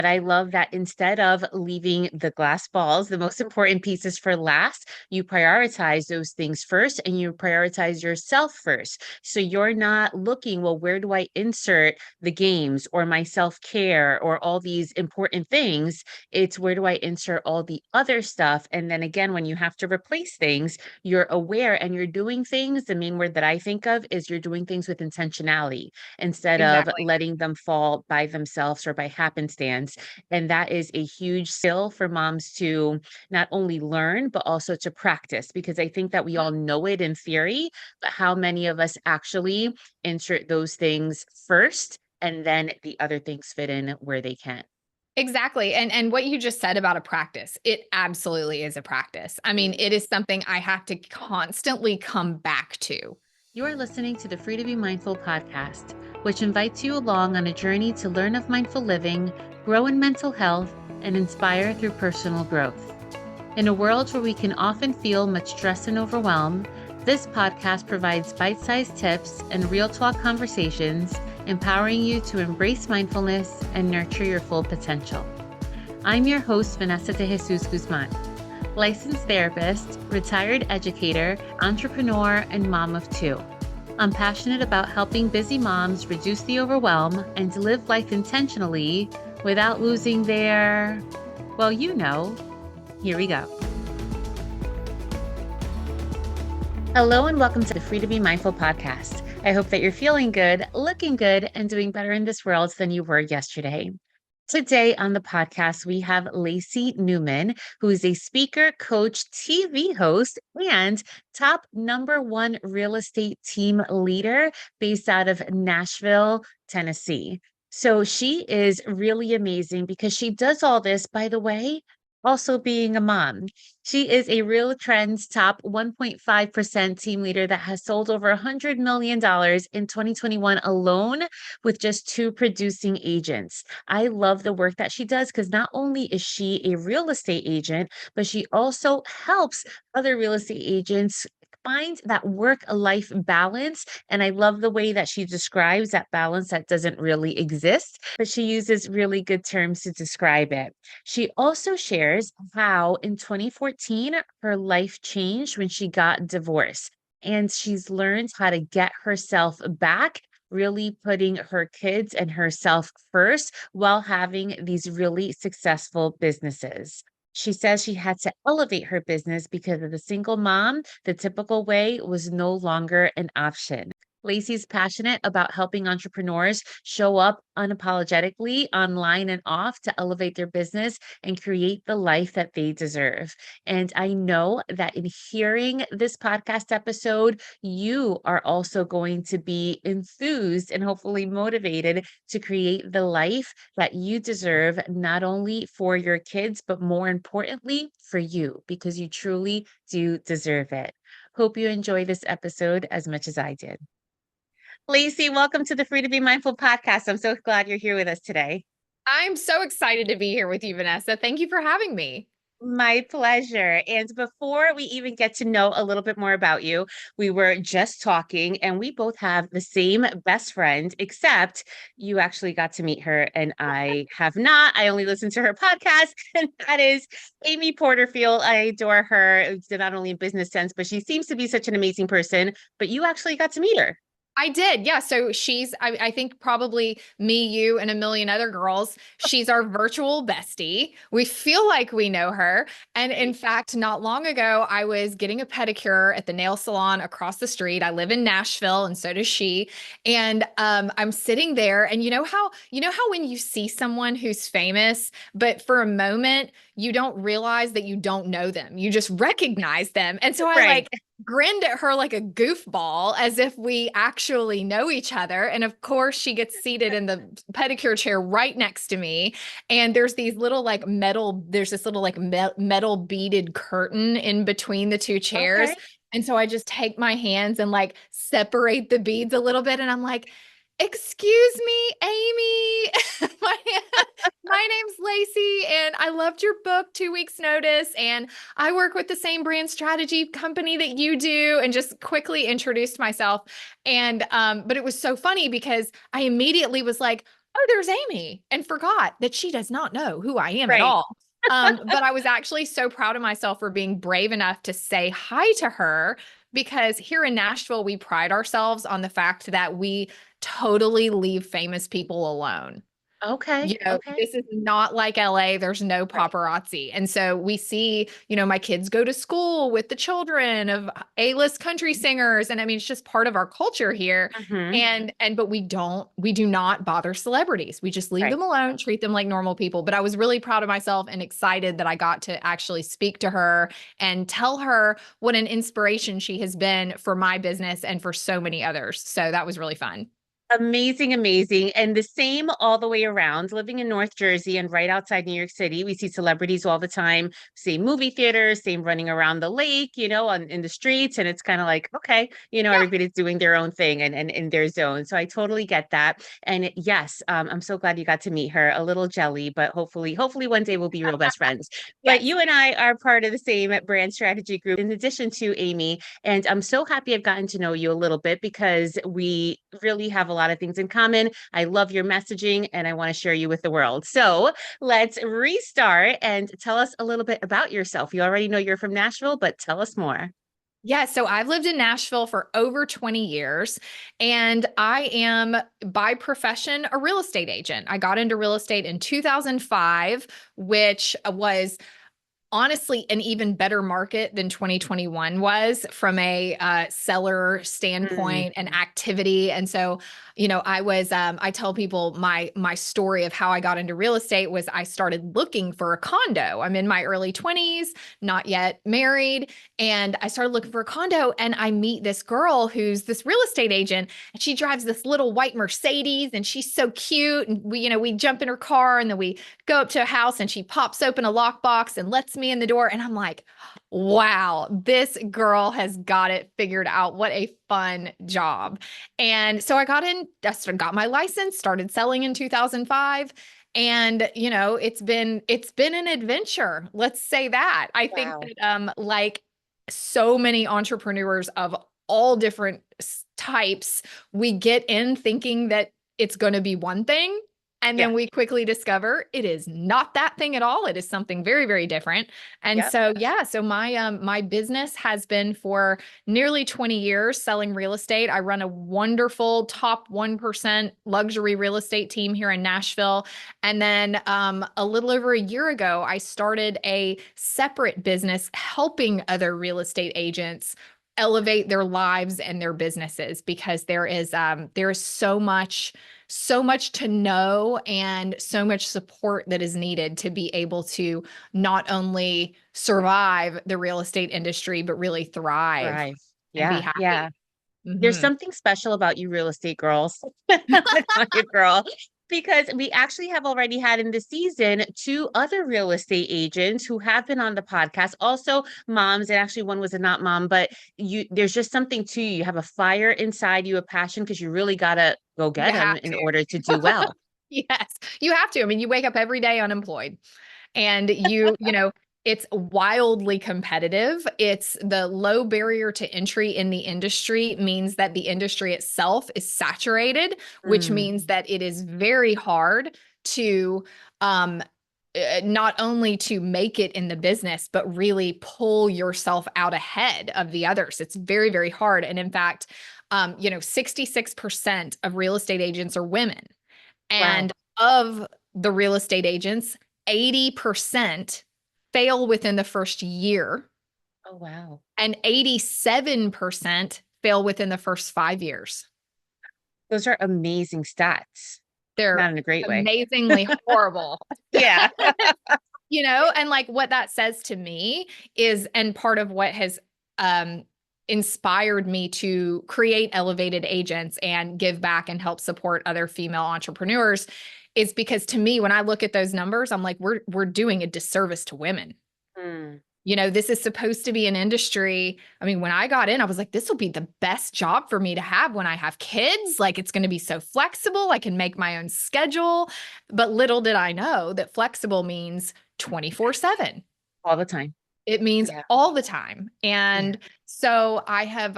But I love that instead of leaving the glass balls, the most important pieces for last, you prioritize those things first and you prioritize yourself first. So you're not looking, well, where do I insert the games or my self-care or all these important things? It's where do I insert all the other stuff? And then again, when you have to replace things, you're aware and you're doing things. The main word that I think of is you're doing things with intentionality instead of Exactly. letting them fall by themselves or by happenstance. And that is a huge skill for moms to not only learn, but also to practice, because I think that we all know it in theory, but how many of us actually insert those things first and then the other things fit in where they can? Exactly. And what you just said about a practice, it absolutely is a practice. I mean, Mm. it is something I have to constantly come back to. You are listening to the Free to Be Mindful podcast, which invites you along on a journey to learn of mindful living, grow in mental health, and inspire through personal growth. In a world where we can often feel much stress and overwhelm, this podcast provides bite-sized tips and real talk conversations, empowering you to embrace mindfulness and nurture your full potential. I'm your host, Vanessa de Jesus Guzman, licensed therapist, retired educator, entrepreneur, and mom of two. I'm passionate about helping busy moms reduce the overwhelm and to live life intentionally without losing their, well, here we go. Hello, and welcome to the Free to Be Mindful podcast. I hope that you're feeling good, looking good, and doing better in this world than you were yesterday. Today on the podcast, we have Lacey Newman, who is a speaker, coach, TV host, and top #1 real estate team leader based out of Nashville, Tennessee. So she is really amazing because she does all this, by the way, also being a mom. She is a Real Trends top 1.5% team leader that has sold over $100 million in 2021 alone with just 2 producing agents. I love the work that she does because not only is she a real estate agent, but she also helps other real estate agents find that work-life balance. And I love the way that she describes that balance that doesn't really exist, but she uses really good terms to describe it. She also shares how in 2014, her life changed when she got divorced. And she's learned how to get herself back, really putting her kids and herself first while having these really successful businesses. She says she had to elevate her business because of the single mom. The typical way was no longer an option. Lacey's passionate about helping entrepreneurs show up unapologetically online and off to elevate their business and create the life that they deserve. And I know that in hearing this podcast episode, you are also going to be enthused and hopefully motivated to create the life that you deserve, not only for your kids, but more importantly, for you, because you truly do deserve it. Hope you enjoy this episode as much as I did. Lacey, welcome to the Free to Be Mindful podcast. I'm so glad you're here with us today. I'm so excited to be here with you, Vanessa. Thank you for having me. My pleasure. And before we even get to know a little bit more about you, we were just talking and we both have the same best friend, except you actually got to meet her and I have not. I only listened to her podcast, and that is Amy Porterfield. I adore her, not only in business sense, but she seems to be such an amazing person. But you actually got to meet her. I did. Yeah. So I think probably me, you, and a million other girls. She's our virtual bestie. We feel like we know her. And in fact, not long ago, I was getting a pedicure at the nail salon across the street. I live in Nashville, and so does she. And I'm sitting there, and you know how when you see someone who's famous, but for a moment, you don't realize that you don't know them. You just recognize them. And so I Right. like grinned at her like a goofball as if we actually know each other. And of course, she gets seated in the pedicure chair right next to me. And there's this little like metal beaded curtain in between the two chairs. Okay. And so I just take my hands and like separate the beads a little bit. And I'm like, excuse me, Amy. my, my name's Lacey, and I loved your book, 2 Weeks Notice. And I work with the same brand strategy company that you do, and just quickly introduced myself. And but it was so funny because I immediately was like, oh, there's Amy, and forgot that she does not know who I am at Right. all. But I was actually so proud of myself for being brave enough to say hi to her because here in Nashville, we pride ourselves on the fact that we totally leave famous people alone. Okay. Okay. This is not like LA. There's no Right. paparazzi. And so we see, my kids go to school with the children of A-list country singers. And I mean, it's just part of our culture here. Hmm. But we do not bother celebrities. We just leave Right. them alone, treat them like normal people. But I was really proud of myself and excited that I got to actually speak to her and tell her what an inspiration she has been for my business and for so many others. So that was really fun. Amazing, amazing. And the same all the way around. Living in North Jersey and right outside New York City, we see celebrities all the time, same movie theaters, same running around the lake, in the streets. And it's kind of like, okay, Yeah. everybody's doing their own thing and in their zone. So I totally get that. And yes, I'm so glad you got to meet her. A little jelly, but hopefully one day we'll be real best friends. But Yes. you and I are part of the same brand strategy group, in addition to Amy. And I'm so happy I've gotten to know you a little bit because we really have a lot of things in common. I love your messaging and I want to share you with the world. So let's restart and tell us a little bit about yourself. You already know you're from Nashville, but tell us more. Yeah, so I've lived in Nashville for over 20 years, and I am by profession a real estate agent. I got into real estate in 2005, which was honestly an even better market than 2021 was from a seller Mm, standpoint and activity. And so, I tell people my story of how I got into real estate was I started looking for a condo. I'm in my early 20s, not yet married, and I started looking for a condo and I meet this girl who's this real estate agent and she drives this little white Mercedes and she's so cute and we jump in her car and then we go up to a house and she pops open a lockbox and lets me in the door. And I'm like, wow, this girl has got it figured out. What a fun job. And so I got my license, started selling in 2005. And it's been an adventure. Let's say that. I think wow. that like so many entrepreneurs of all different types, we get in thinking that it's going to be one thing. And Yeah. then we quickly discover it is not that thing at all. It is something very, very different. And Yep. so, yeah, so my business has been for nearly 20 years selling real estate. I run a wonderful top 1% luxury real estate team here in Nashville. And then a little over a year ago, I started a separate business helping other real estate agents elevate their lives and their businesses because there is so much to know and so much support that is needed to be able to not only survive the real estate industry, but really thrive Right. and be Yeah. Yeah. happy. There's Mhm. something special about you real estate girls. I tell you, girl, because we actually have already had in the season two other real estate agents who have been on the podcast, also moms, and actually one was a not mom, but there's just something to you. You have a fire inside you, a passion, because you really gotta go You get them have in to. order to do well. Yes, you have to. I mean, you wake up every day unemployed. And it's wildly competitive. It's the low barrier to entry in the industry means that the industry itself is saturated, which Mm, means that it is very hard to um, not only to make it in the business, but really pull yourself out ahead of the others. It's very, very hard. And in fact, 66% of real estate agents are women. wow. And of the real estate agents, 80% fail within the first year, Oh, wow. and 87% fail within the first 5 years. Those are amazing stats. They're Not in a great way. amazingly horrible. Yeah. And like what that says to me is, and part of what has um, inspired me to create Elevated Agents and give back and help support other female entrepreneurs is because to me, when I look at those numbers, I'm like, we're doing a disservice to women. Mm, This is supposed to be an industry. I mean, when I got in, I was like, this will be the best job for me to have when I have kids. Like, it's going to be so flexible. I can make my own schedule. But little did I know that flexible means 24/7. all the time. It means Yeah. all the time. Yeah. And so I have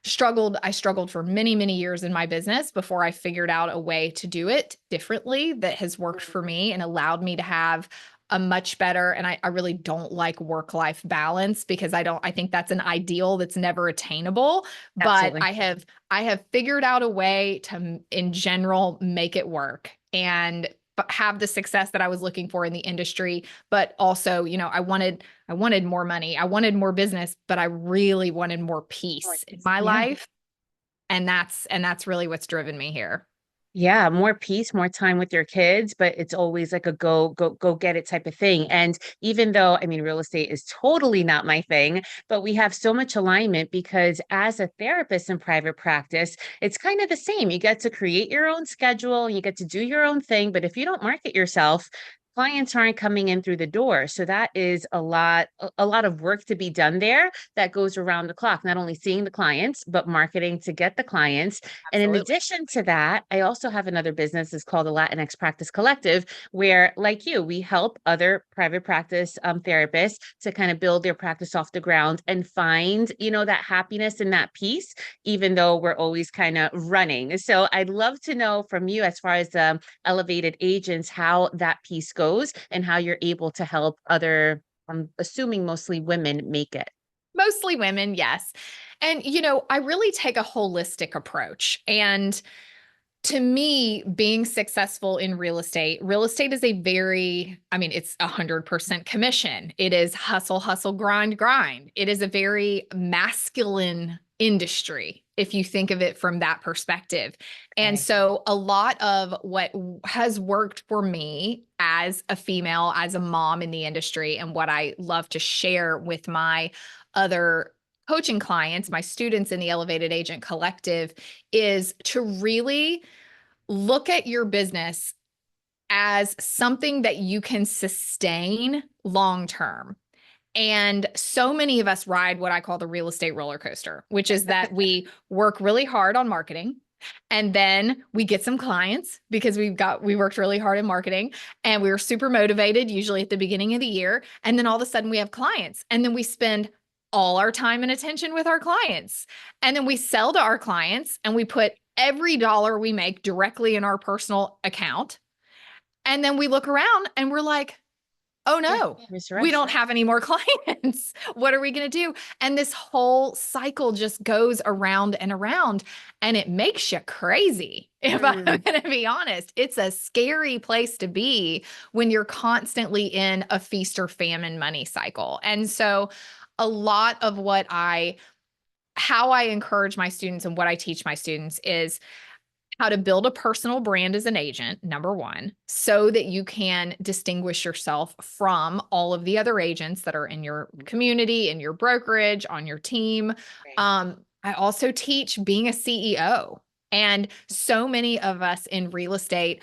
I struggled for many, many years in my business before I figured out a way to do it differently that has worked for me and allowed me to have a much better, and I really don't like work-life balance because I think that's an ideal that's never attainable. But Absolutely. I have figured out a way to, in general, make it work and have the success that I was looking for in the industry. But also, I wanted more money. I wanted more business, but I really wanted more peace in my Yeah. life. And that's really what's driven me here. Yeah, more peace, more time with your kids, but it's always like a go get it type of thing. And even though, I mean, real estate is totally not my thing, but we have so much alignment because as a therapist in private practice, it's kind of the same. You get to create your own schedule, you get to do your own thing, but if you don't market yourself, clients aren't coming in through the door. So that is a lot of work to be done there that goes around the clock, not only seeing the clients, but marketing to get the clients. And in Absolutely. addition to that, I also have another business. It's called the Latinx Practice Collective, where, like you, we help other private practice therapists to kind of build their practice off the ground and find, that happiness and that peace, even though we're always kind of running. So I'd love to know from you, as far as elevated agents, how that piece goes and how you're able to help other, I'm assuming mostly women, make it. Mostly women, yes. And, I really take a holistic approach. And to me, being successful in real estate is it's 100% commission. It is hustle, hustle, grind, grind. It is a very masculine industry, if you think of it from that perspective. And Okay. so a lot of what has worked for me as a female, as a mom in the industry, and what I love to share with my other coaching clients, my students in the Elevated Agent Collective, is to really look at your business as something that you can sustain long term. And so many of us ride what I call the real estate roller coaster, which is that we work really hard on marketing. And then we get some clients because we worked really hard in marketing and we were super motivated, usually at the beginning of the year. And then all of a sudden we have clients. And then we spend all our time and attention with our clients. And then we sell to our clients and we put every dollar we make directly in our personal account. And then we look around and we're like, oh Yeah, no, Mr. we Rush. don't have any more clients. What are we going to do? And this whole cycle just goes around and around, and it makes you crazy. If I'm Mm, going to be honest, it's a scary place to be when you're constantly in a feast or famine money cycle. And so a lot of how I encourage my students and what I teach my students is how to build a personal brand as an agent, number one, so that you can distinguish yourself from all of the other agents that are in your community, in your brokerage, on your team. right. I also teach being a CEO. And so many of us in real estate,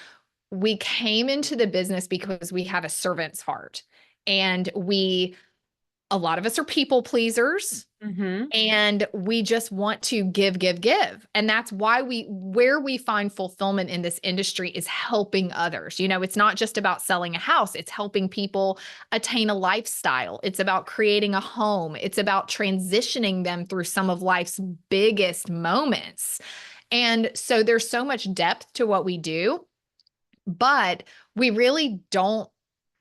we came into the business because we have a servant's heart. And a lot of us are people pleasers, Mm-hmm. and we just want to give, give, give. And that's why where we find fulfillment in this industry is helping others. It's not just about selling a house, it's helping people attain a lifestyle. It's about creating a home. It's about transitioning them through some of life's biggest moments. And so there's so much depth to what we do, but we really don't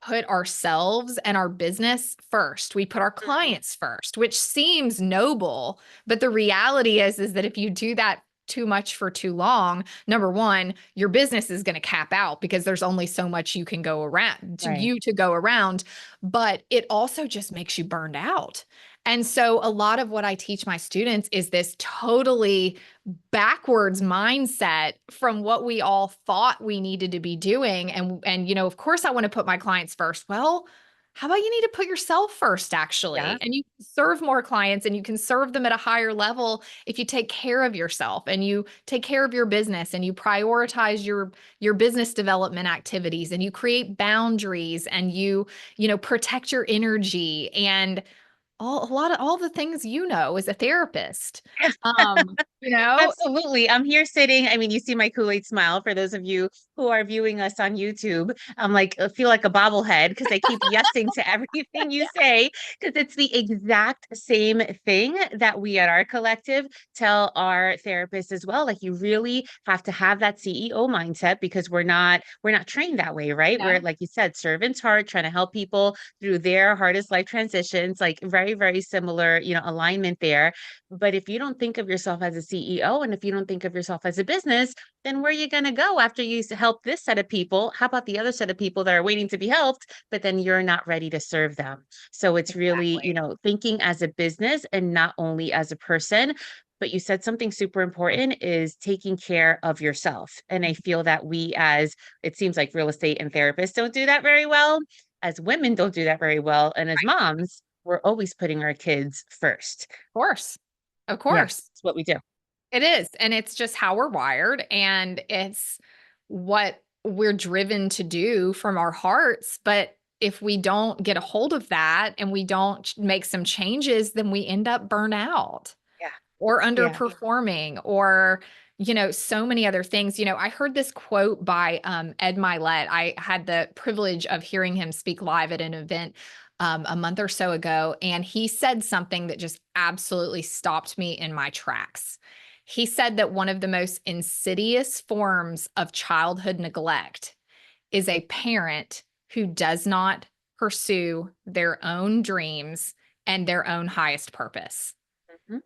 put ourselves and our business first. We put our clients first, which seems noble, but the reality is that if you do that too much for too long, number one, your business is going to cap out because there's only so much you can go around Right. to go around, but it also just makes you burned out. And so a lot of what I teach my students is this totally backwards mindset from what we all thought we needed to be doing. And of course I want to put my clients first. Well, how about you need to put yourself first, Yeah. actually? And you can serve more clients and you can serve them at a higher level if you take care of yourself and you take care of your business and you prioritize your business development activities and you create boundaries and you protect your energy. And all the things as a therapist. Um, you know, Absolutely. I'm here sitting. I mean, you see my Kool-Aid smile for those of you who are viewing us on YouTube. I'm like, I feel like a bobblehead because I keep yesing to everything you say because it's the exact same thing that we at our collective tell our therapists as well. Like you really have to have that CEO mindset because we're not trained that way, right? We're no, like you said, servant's heart, trying to help people through their hardest life transitions, like very, very similar, alignment there. But if you don't think of yourself as a CEO and if you don't think of yourself as a business, then where are you going to go after you help this set of people? How about the other set of people that are waiting to be helped, but then you're not ready to serve them? So it's really, exactly. thinking as a business and not only as a person. But you said something super important is taking care of yourself. And I feel that we, as it seems like real estate and therapists, don't do that very well. As women, don't do that very well. And as moms, we're always putting our kids first. Of course. Of Yeah, course. it's what we do. It is. And it's just how we're wired. And it's what we're driven to do from our hearts. But if we don't get a hold of that and we don't make some changes, then we end up burnt out Yeah. or Yeah. underperforming or, so many other things. I heard this quote by Ed Milet. I had the privilege of hearing him speak live at an event a month or so ago. And he said something that just absolutely stopped me in my tracks. He said that one of the most insidious forms of childhood neglect is a parent who does not pursue their own dreams and their own highest purpose. Mhm.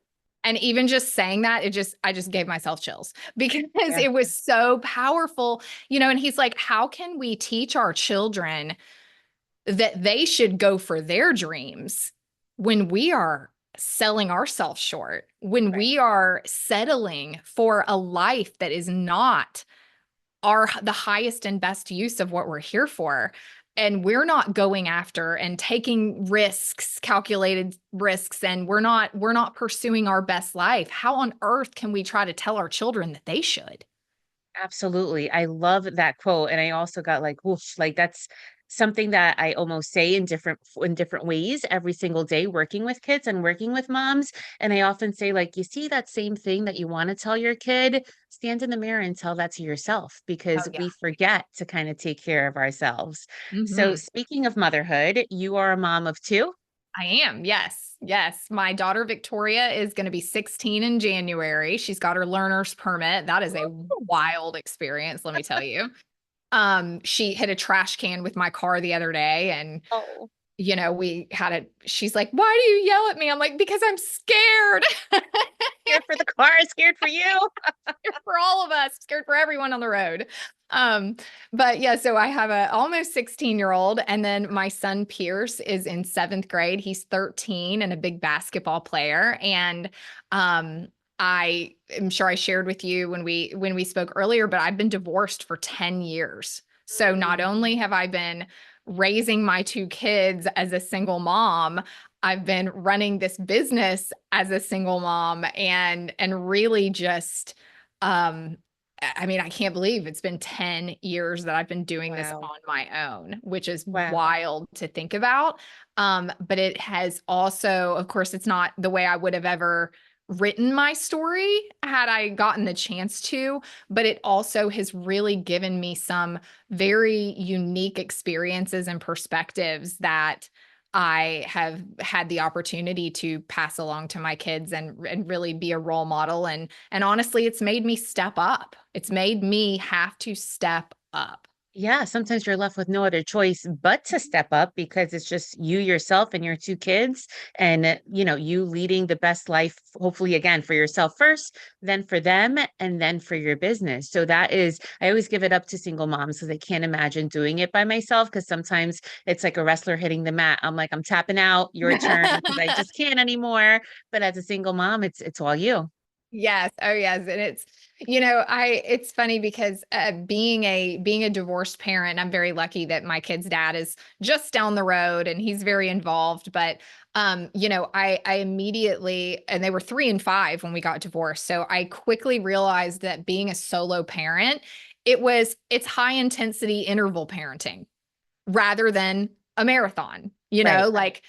And even just saying that, I just gave myself chills because Yeah. it was so powerful, and he's like, how can we teach our children that they should go for their dreams when we are selling ourselves short, when Right. we are settling for a life that is not the highest and best use of what we're here for, and we're not going after and taking risks, calculated risks, and we're not pursuing our best life. How on earth can we try to tell our children that they should? Absolutely. I love that quote. And I also got like, whoosh, like that's something that I almost say in different ways every single day working with kids and working with moms. And I often say, like, you see that same thing that you want to tell your kid, stand in the mirror and tell that to yourself Oh because yeah. we forget to kind of take care of ourselves. So Hmm. speaking of motherhood, you are a mom of two. I am. Yes. Yes. My daughter Victoria is going to be 16 in January. She's got her learner's permit. That is a wild experience, let me tell you. She hit a trash can with my car the other day and Oh, she's like, "Why do you yell at me?" I'm like, "Because I'm scared." scared for the car, scared for you. Scared for all of us, scared for everyone on the road. Um, but yeah, so I have a almost 16-year-old, and then my son Pierce is in 7th grade. He's 13 and a big basketball player. And I am sure I shared with you when we spoke earlier, but I've been divorced for 10 years. So not Mm, only have I been raising my two kids as a single mom, I've been running this business as a single mom and really just I mean, I can't believe it's been 10 years that I've been doing this wow. on my own, which is Wow. wild to think about. But it has also, of course, it's not the way I would have ever written my story had I gotten the chance to, but it also has really given me some very unique experiences and perspectives that I have had the opportunity to pass along to my kids and really be a role model. And honestly, it's made me step up. It's made me have to step up. Yeah, sometimes you're left with no other choice but to step up because it's just you yourself and your two kids and you leading the best life hopefully again for yourself first, then for them and then for your business. So that is I always give it up to single moms because I can't imagine doing it by myself because sometimes it's like a wrestler hitting the mat. I'm like I'm tapping out, your turn because I just can't anymore. But as a single mom, it's all you. Yes. Oh, yes. And it's funny because being a divorced parent, I'm very lucky that my kid's dad is just down the road and he's very involved. But I immediately, and they were 3 and 5 when we got divorced. So I quickly realized that being a solo parent, it's high intensity interval parenting rather than a marathon, Right. like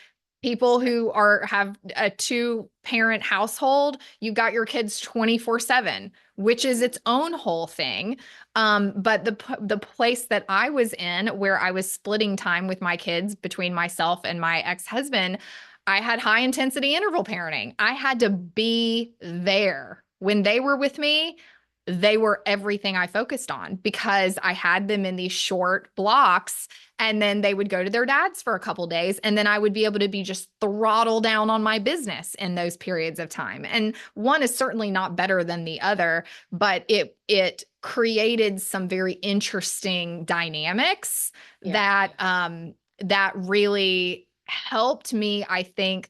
People who have a two-parent household, you got your kids 24/7, which is its own whole thing. But the place that I was in, where I was splitting time with my kids between myself and my ex-husband, I had high intensity interval parenting. I had to be there when they were with me. They were everything I focused on because I had them in these short blocks, and then they would go to their dads for a couple days, and then I would be able to be just throttle down on my business in those periods of time. And one is certainly not better than the other, but it created some very interesting dynamics Yeah. that really helped me, I think,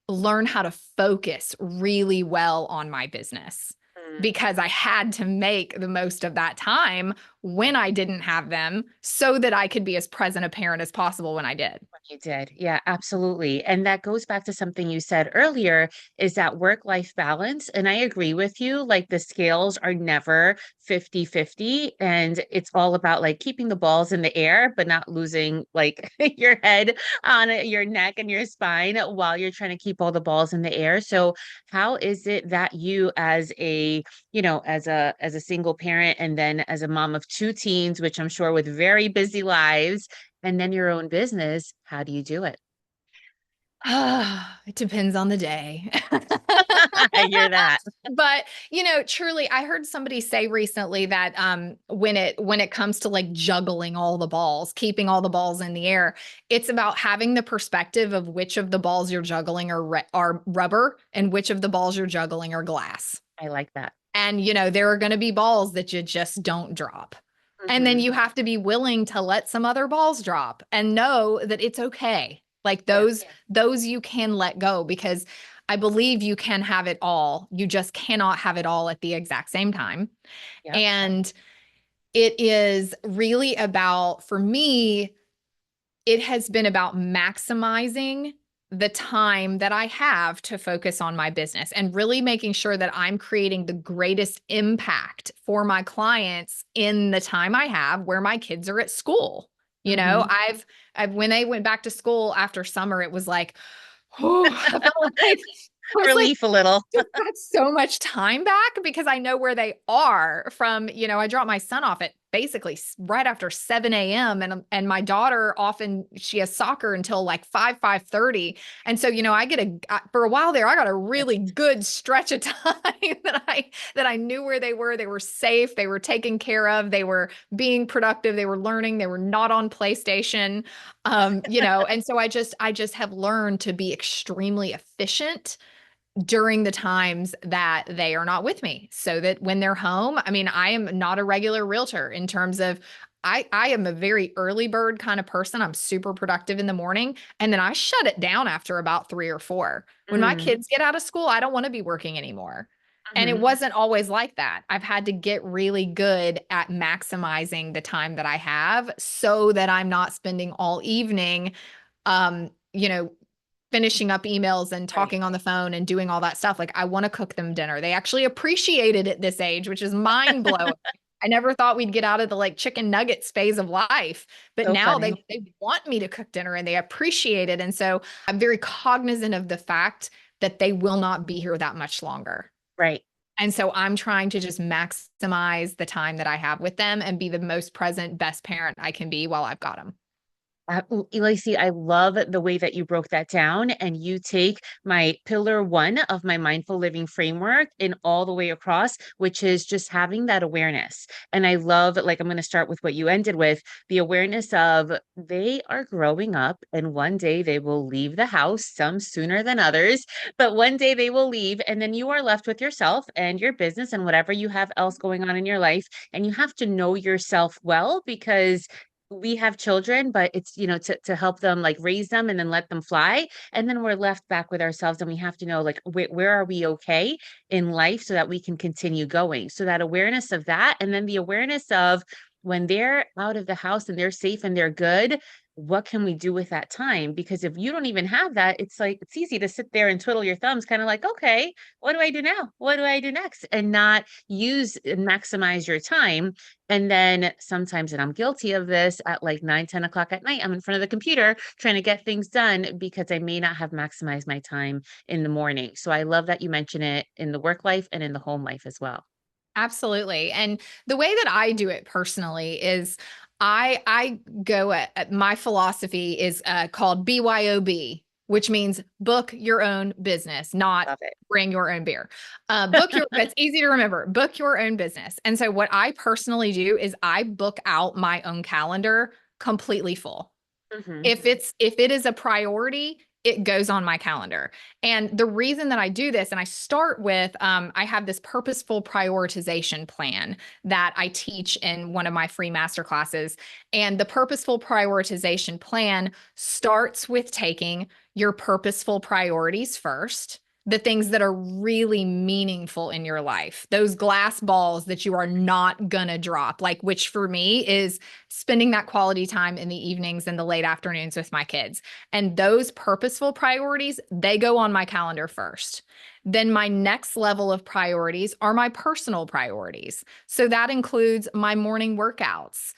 learn how to focus really well on my business, Mm. because I had to make the most of that time when I didn't have them so that I could be as present a parent as possible when I did. You did. Yeah, absolutely. And that goes back to something you said earlier, is that work-life balance. And I agree with you. Like the scales are never 50-50. And it's all about like keeping the balls in the air, but not losing like your head on your neck and your spine while you're trying to keep all the balls in the air. So how is it that you as a, as a single parent and then as a mom of two teens, which I'm sure with very busy lives, and then your own business, how do you do it? It depends on the day. I hear that. But, truly, I heard somebody say recently that when it comes to like juggling all the balls, keeping all the balls in the air, it's about having the perspective of which of the balls you're juggling are rubber and which of the balls you're juggling are glass. I like that. And, there are going to be balls that you just don't drop. And then Mhm. you have to be willing to let some other balls drop and know that it's okay. Like Yeah. those you can let go, because I believe you can have it all. You just cannot have it all at the exact same time. Yep. And it is really about, for me, it has been about maximizing the time that I have to focus on my business and really making sure that I'm creating the greatest impact for my clients in the time I have where my kids are at school. You know, Mhm. I've when they went back to school after summer, it was like, oh, I felt like I was like, Relief a little. just got so much time back because I know where they are from. I drop my son off at basically right after 7 a.m. And my daughter often, she has soccer until like 5:30. And so, for a while there, I got a really good stretch of time that I knew where they were. They were safe. They were taken care of. They were being productive. They were learning. They were not on PlayStation. And so I just have learned to be extremely efficient during the times that they are not with me, so that when they're home, I mean, I am not a regular realtor in terms of I am a very early bird kind of person. I'm super productive in the morning, and then I shut it down after about 3 or 4. When my Mm. kids get out of school, I don't want to be working anymore. And it Mhm. wasn't always like that. I've had to get really good at maximizing the time that I have so that I'm not spending all evening um, you know, finishing up emails and Right. talking on the phone and doing all that stuff. Like, I want to cook them dinner. They actually appreciate it at this age, which is mind blowing. I never thought we'd get out of the like chicken nuggets phase of life, but So now funny. they want me to cook dinner and they appreciate it. And so I'm very cognizant of the fact that they will not be here that much longer. Right. And so I'm trying to just maximize the time that I have with them and be the most present, best parent I can be while I've got them. Lacey, I love the way that you broke that down and you take my pillar one of my mindful living framework in all the way across, which is just having that awareness. And I love, like, I'm going to start with what you ended with, the awareness of they are growing up and one day they will leave the house, some sooner than others, but one day they will leave. And then you are left with yourself and your business and whatever you have else going on in your life. And you have to know yourself well, because we have children, but it's, to help them like raise them and then let them fly. And then we're left back with ourselves and we have to know like where are we okay in life so that we can continue going. So that awareness of that, and then the awareness of when they're out of the house and they're safe and they're good, what can we do with that time? Because if you don't even have that, it's like it's easy to sit there and twiddle your thumbs, kind of like, okay, what do I do now? What do I do next? And not use and maximize your time. And then sometimes, and I'm guilty of this, at like 9, 10 o'clock at night, I'm in front of the computer trying to get things done because I may not have maximized my time in the morning. So I love that you mention it in the work life and in the home life as well. Absolutely. And the way that I do it personally is I go at my philosophy is called BYOB, which means book your own business, not Love it. bring your own beer. Book your, it's easy to remember, book your own business. And so what I personally do is I book out my own calendar completely full. Hmm. If it is a priority, it goes on my calendar. And the reason that I do this, and I start with, I have this purposeful prioritization plan that I teach in one of my free master classes. And the purposeful prioritization plan starts with taking your purposeful priorities first, the things that are really meaningful in your life, those glass balls that you are not gonna drop, like, which for me is spending that quality time in the evenings and the late afternoons with my kids. And those purposeful priorities, they go on my calendar first. Then my next level of priorities are my personal priorities. So that includes my morning workouts,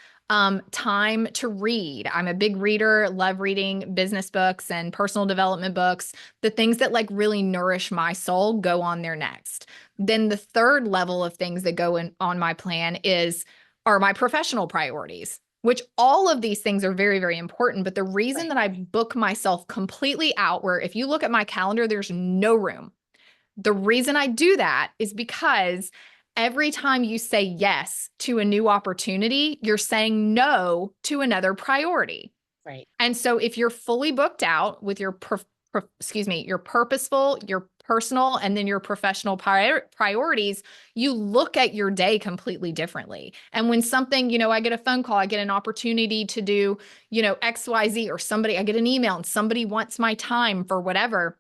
time to read. I'm a big reader, love reading business books and personal development books. The things that like really nourish my soul go on there next. Then the third level of things that go in on my plan are my professional priorities, which all of these things are very, very important. But the reason Right. that I book myself completely out, where if you look at my calendar, there's no room. The reason I do that is because every time you say yes to a new opportunity, you're saying no to another priority. Right. And so if you're fully booked out with your your purposeful, your personal, and then your professional priorities, you look at your day completely differently. And when something, I get a phone call, I get an opportunity to do, XYZ, or I get an email and somebody wants my time for whatever,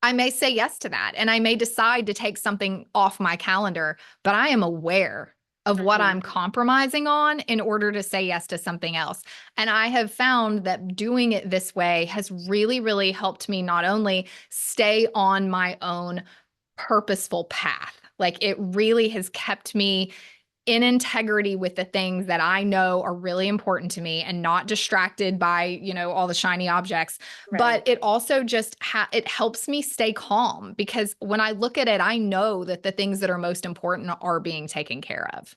I may say yes to that, and I may decide to take something off my calendar, but I am aware of what Hmm. I'm compromising on in order to say yes to something else. And I have found that doing it this way has really, really helped me not only stay on my own purposeful path, like it really has kept me in integrity with the things that I know are really important to me and not distracted by, all the shiny objects. Right. But it also just it helps me stay calm, because when I look at it, I know that the things that are most important are being taken care of.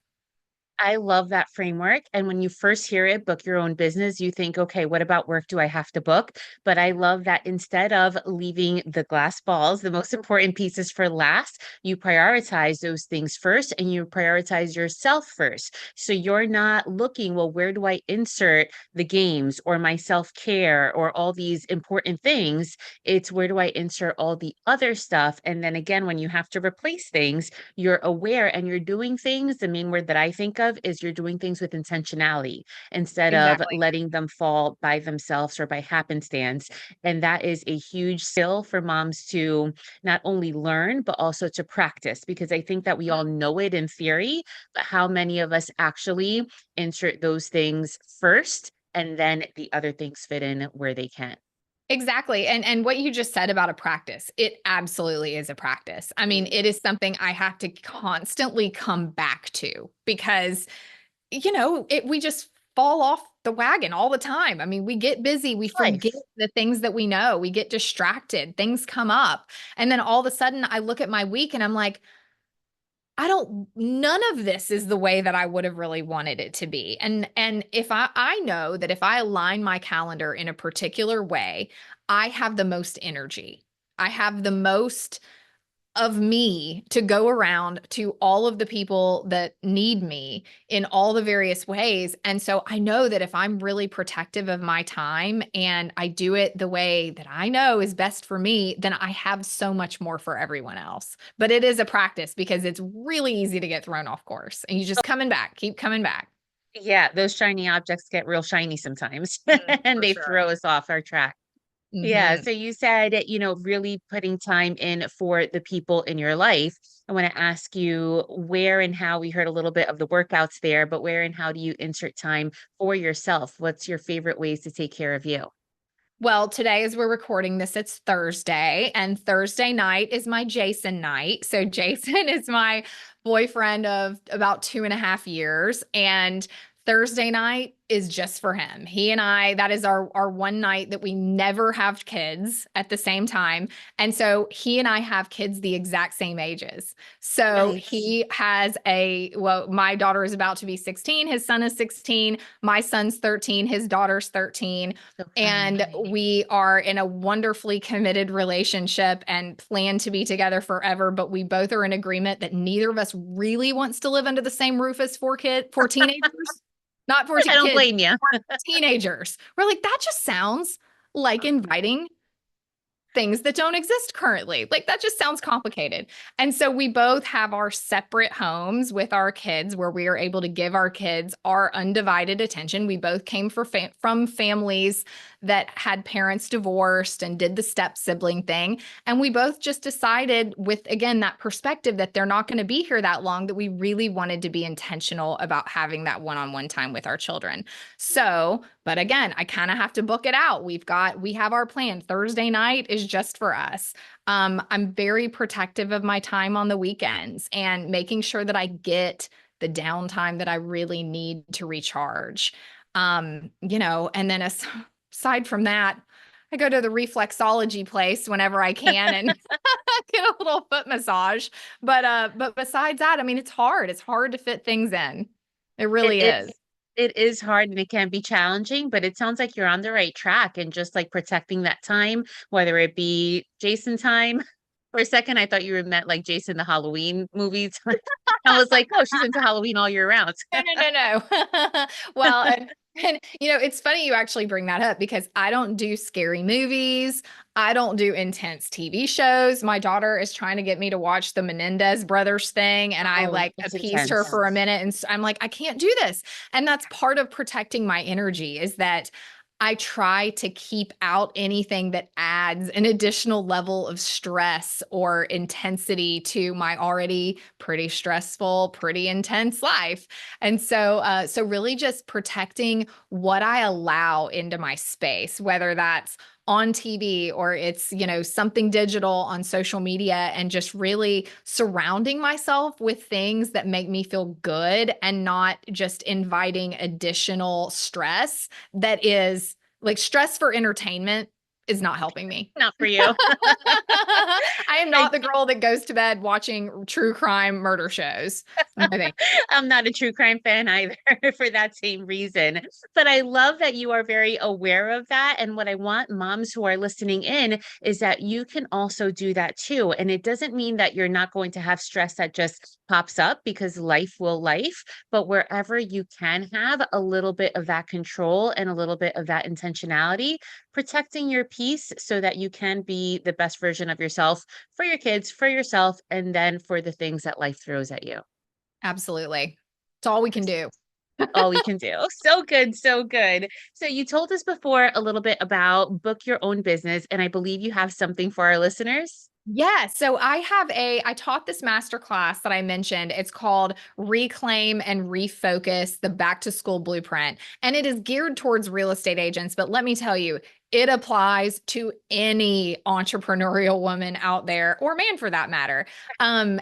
I love that framework. And when you first hear it, book your own business, you think, okay, what about work do I have to book? But I love that instead of leaving the glass balls, the most important pieces for last, you prioritize those things first and you prioritize yourself first. So you're not looking, well, where do I insert the games or my self care or all these important things? It's where do I insert all the other stuff? And then again, when you have to replace things, you're aware and you're doing things. The main word that I think of is you're doing things with intentionality instead of Exactly. letting them fall by themselves or by happenstance. And that is a huge skill for moms to not only learn, but also to practice, because I think that we all know it in theory, but how many of us actually insert those things first and then the other things fit in where they can? Exactly. And what you just said about a practice, it absolutely is a practice. I mean, Mm. it is something I have to constantly come back to, because we just fall off the wagon all the time. I mean, we get busy, we forget Life. the things that we know, we get distracted, things come up. And then all of a sudden I look at my week and I'm like, none of this is the way that I would have really wanted it to be. And if I know that if I align my calendar in a particular way, I have the most energy. I have the most of me to go around to all of the people that need me in all the various ways. And so I know that if I'm really protective of my time and I do it the way that I know is best for me, then I have so much more for everyone else. But it is a practice, because it's really easy to get thrown off course and you just coming back, keep coming back. Yeah, those shiny objects get real shiny sometimes and For they sure. throw us off our track. Yeah. Mhm. So you said, really putting time in for the people in your life. I want to ask you where and how we heard a little bit of the workouts there, but where and how do you insert time for yourself? What's your favorite ways to take care of you? Well, today, as we're recording this, it's Thursday, and Thursday night is my Jason night. So, Jason is my boyfriend of about 2.5 years. And Thursday night is just for him. He and I, that is our one night that we never have kids at the same time. And so he and I have kids the exact same ages. So Nice. he has well, my daughter is about to be 16. His son is 16. My son's 13. His daughter's 13. So fun. And we are in a wonderfully committed relationship and plan to be together forever. But we both are in agreement that neither of us really wants to live under the same roof as four teenagers, not I 14 don't kids, blame you. teenagers. We're like, that just sounds like inviting things that don't exist currently. Like that just sounds complicated. And so we both have our separate homes with our kids where we are able to give our kids our undivided attention. We both came from families that had parents divorced and did the step sibling thing. And we both just decided with, again, that perspective that they're not going to be here that long, that we really wanted to be intentional about having that one-on-one time with our children. So, but again, I kind of have to book it out. We have our plan. Thursday night is just for us. I'm very protective of my time on the weekends and making sure that I get the downtime that I really need to recharge. And then aside from that, I go to the reflexology place whenever I can and get a little foot massage. But besides that, I mean, it's hard. It's hard to fit things in. It It, really it is. it is hard and it can be challenging, but it sounds like you're on the right track and just like protecting that time, whether it be Jason time. For a second, I thought you were meant like Jason the Halloween movies. I was like, oh, she's into Halloween all year round. No. Well, and it's funny you actually bring that up because I don't do scary movies. I don't do intense TV shows. My daughter is trying to get me to watch the Menendez brothers thing, and I Oh, like that's appeased her intense. for a minute, and I'm like, I can't do this. And that's part of protecting my energy is that I try to keep out anything that adds an additional level of stress or intensity to my already pretty stressful, pretty intense life. And so really just protecting what I allow into my space, whether that's on TV or it's, something digital on social media, and just really surrounding myself with things that make me feel good and not just inviting additional stress that is like stress for entertainment is not helping me. Not for you. I am I not the girl that goes to bed watching true crime murder shows. I think. I'm not a true crime fan either for that same reason. But I love that you are very aware of that. And what I want moms who are listening in is that you can also do that too. And it doesn't mean that you're not going to have stress that just pops up because life will life. But wherever you can have a little bit of that control and a little bit of that intentionality, protecting your peace so that you can be the best version of yourself for your kids, for yourself, and then for the things that life throws at you. Absolutely. It's all we can do. All we can do. So good, so good. So you told us before a little bit about book your own business, and I believe you have something for our listeners. Yeah. So I taught this master class that I mentioned. It's called Reclaim and Refocus the Back to School Blueprint. And it is geared towards real estate agents. But let me tell you, it applies to any entrepreneurial woman out there or man for that matter. And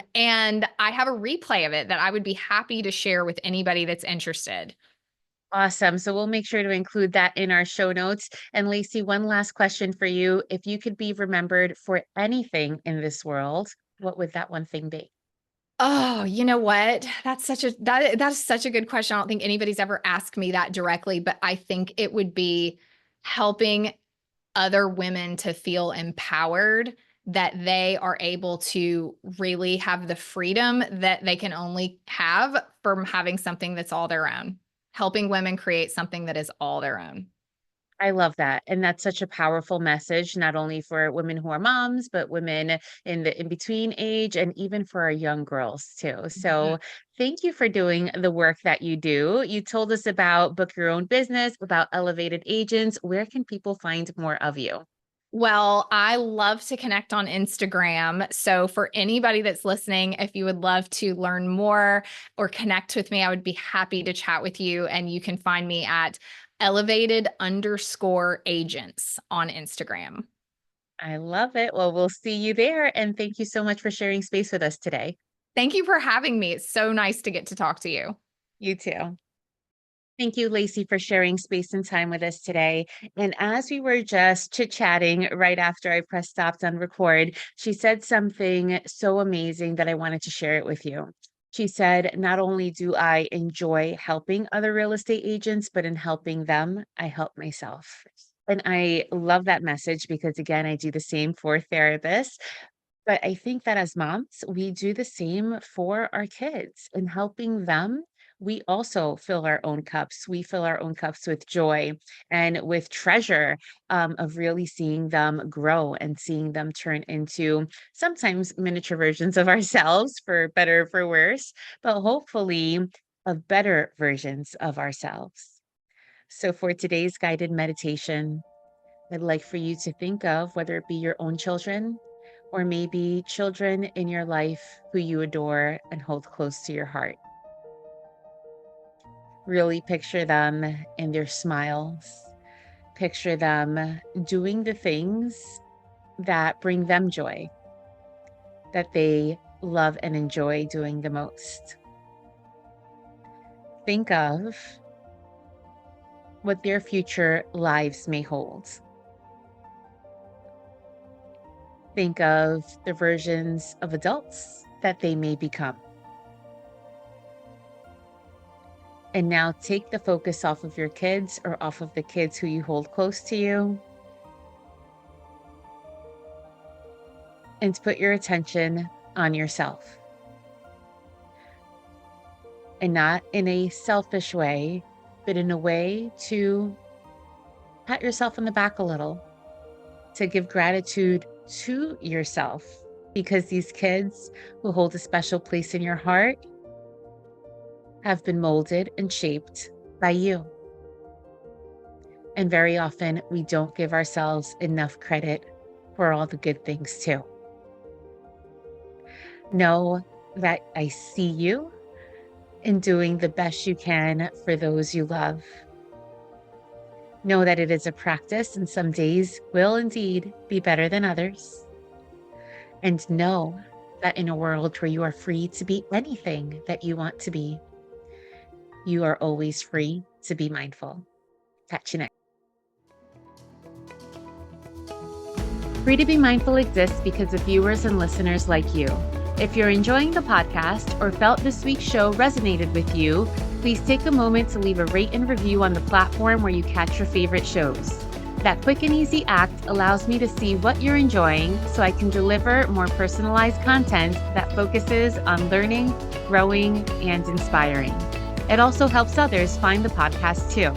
I have a replay of it that I would be happy to share with anybody that's interested. Awesome. So we'll make sure to include that in our show notes. And Lacey, one last question for you. If you could be remembered for anything in this world, what would that one thing be? Oh, you know what? That's such a good question. I don't think anybody's ever asked me that directly, but I think it would be helping other women to feel empowered that they are able to really have the freedom that they can only have from having something that's all their own. Helping women create something that is all their own. I love that. And that's such a powerful message, not only for women who are moms, but women in the in between age and even for our young girls too. Mhm. So thank you for doing the work that you do. You told us about book your own business, about elevated agents. Where can people find more of you? Well, I love to connect on Instagram. So for anybody that's listening, if you would love to learn more or connect with me, I would be happy to chat with you. And you can find me at elevated_agents on Instagram. I love it. Well, we'll see you there. And thank you so much for sharing space with us today. Thank you for having me. It's so nice to get to talk to you. You too. Thank you, Lacey, for sharing space and time with us today. And as we were just chit-chatting right after I pressed stop on record, she said something so amazing that I wanted to share it with you. She said, not only do I enjoy helping other real estate agents, but in helping them, I help myself. And I love that message because, again, I do the same for therapists. But I think that as moms, we do the same for our kids in helping them. We also fill our own cups. We fill our own cups with joy and with treasure of really seeing them grow and seeing them turn into sometimes miniature versions of ourselves, for better or for worse, but hopefully of better versions of ourselves. So for today's guided meditation, I'd like for you to think of whether it be your own children or maybe children in your life who you adore and hold close to your heart. Really picture them in their smiles. Picture them doing the things that bring them joy, that they love and enjoy doing the most. Think of what their future lives may hold. Think of the versions of adults that they may become. And now take the focus off of your kids or off of the kids who you hold close to you and put your attention on yourself. And not in a selfish way, but in a way to pat yourself on the back a little, to give gratitude to yourself, because these kids who hold a special place in your heart have been molded and shaped by you. And very often we don't give ourselves enough credit for all the good things too. Know that I see you in doing the best you can for those you love. Know that it is a practice and some days will indeed be better than others. And know that in a world where you are free to be anything that you want to be, you are always free to be mindful. Catch you next. Free to Be Mindful exists because of viewers and listeners like you. If you're enjoying the podcast or felt this week's show resonated with you, please take a moment to leave a rate and review on the platform where you catch your favorite shows. That quick and easy act allows me to see what you're enjoying so I can deliver more personalized content that focuses on learning, growing, and inspiring. It also helps others find the podcast too.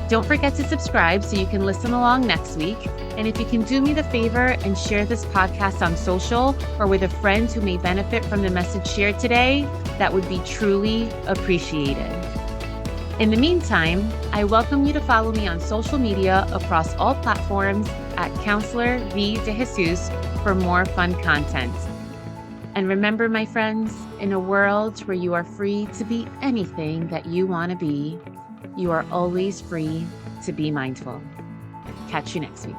Don't forget to subscribe so you can listen along next week. And if you can do me the favor and share this podcast on social or with a friend who may benefit from the message shared today, that would be truly appreciated. In the meantime, I welcome you to follow me on social media across all platforms at Counselor V. De Jesus for more fun content. And remember, my friends, in a world where you are free to be anything that you want to be, you are always free to be mindful. Catch you next week.